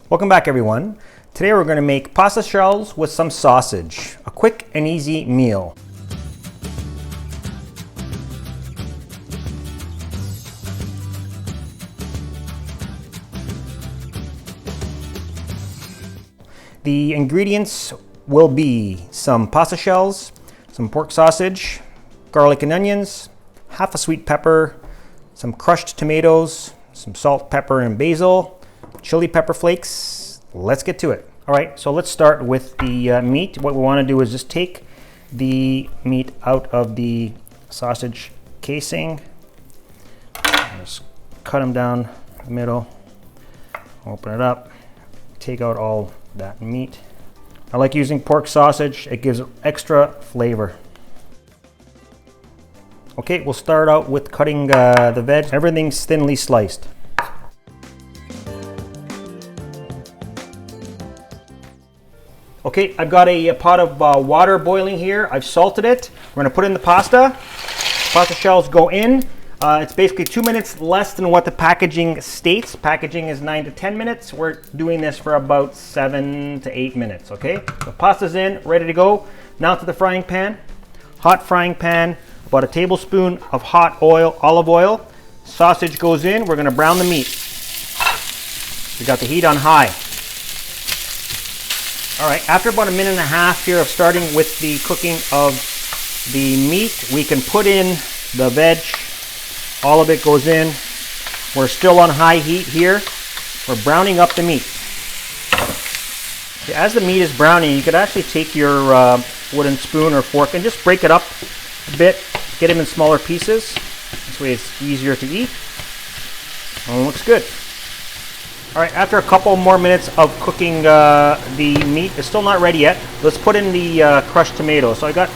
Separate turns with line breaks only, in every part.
Welcome back, everyone. Today we're going to make pasta shells with some sausage. A quick and easy meal. The ingredients will be some pasta shells, some pork sausage, garlic and onions, half a sweet pepper, some crushed tomatoes, some salt, pepper, and basil, chili pepper flakes. Let's get to it. All right, so let's start with the meat. What we want to do is just take the meat out of the sausage casing. Just cut them down the middle, open it up, take out all that meat. I like using pork sausage. It gives extra flavor. Okay, we'll start out with cutting the veg. Everything's thinly sliced. Okay, I've got a pot of water boiling here. I've salted it. We're gonna put in the pasta. Pasta shells go in. It's basically 2 minutes less than what the packaging states. Packaging is 9 to 10 minutes. We're doing this for about 7 to 8 minutes, okay? The pasta's in, ready to go. Now to the frying pan. Hot frying pan, about a tablespoon of hot oil, olive oil. Sausage goes in, we're gonna brown the meat. We got the heat on high. All right, after about a minute and a half here of starting with the cooking of the meat, we can put in the veg. All of it goes in. We're still on high heat here. We're browning up the meat. As the meat is browning, you could actually take your wooden spoon or fork and just break it up a bit, get them in smaller pieces. This way it's easier to eat. And it looks good. All right, after a couple more minutes of cooking the meat, it's still not ready yet. Let's put in the crushed tomatoes. So grab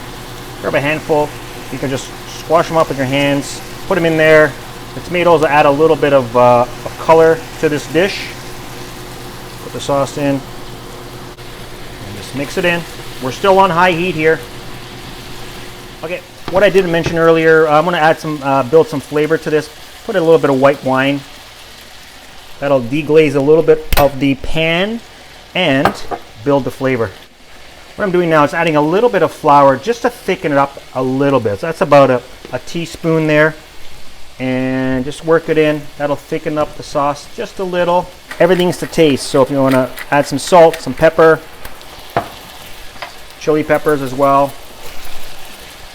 a handful. You can just squash them up with your hands, put them in there. The tomatoes will add a little bit of color to this dish. Put the sauce in, and just mix it in. We're still on high heat here. Okay, what I didn't mention earlier, I'm gonna add build some flavor to this. Put a little bit of white wine. That'll deglaze a little bit of the pan and build the flavor. What I'm doing now is adding a little bit of flour just to thicken it up a little bit. So that's about a teaspoon there. And just work it in. That'll thicken up the sauce just a little. Everything's to taste. So if you want to add some salt, some pepper, chili peppers as well.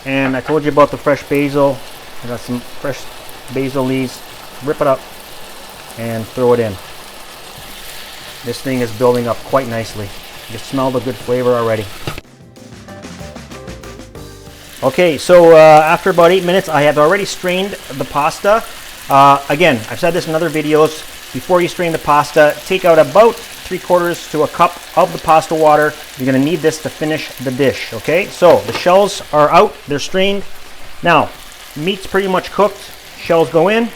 And I told you about the fresh basil. I got some fresh basil leaves. Rip it up and throw it in. This thing is building up quite nicely. You can smell the good flavor already. Okay, so after about 8 minutes, I have already strained the pasta. Again, I've said this in other videos. Before you strain the pasta, take out about 3/4 to a cup of the pasta water. You're gonna need this to finish the dish, okay? So the shells are out, they're strained. Now, meat's pretty much cooked. Shells go in.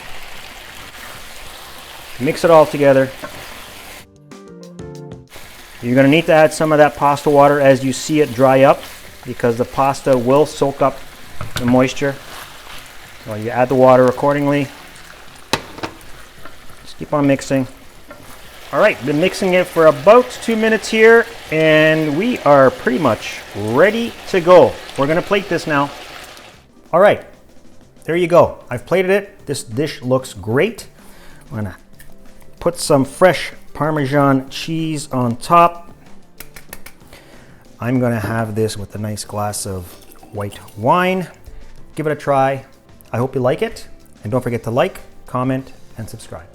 Mix it all together. You're going to need to add some of that pasta water as you see it dry up, because the pasta will soak up the moisture. So you add the water accordingly. Just keep on mixing. All right, been mixing it for about 2 minutes here, and we are pretty much ready to go. We're going to plate this now. All right, there you go. I've plated it. This dish looks great. I'm going to put some fresh Parmesan cheese on top. I'm gonna have this with a nice glass of white wine. Give it a try. I hope you like it. And don't forget to like, comment, and subscribe.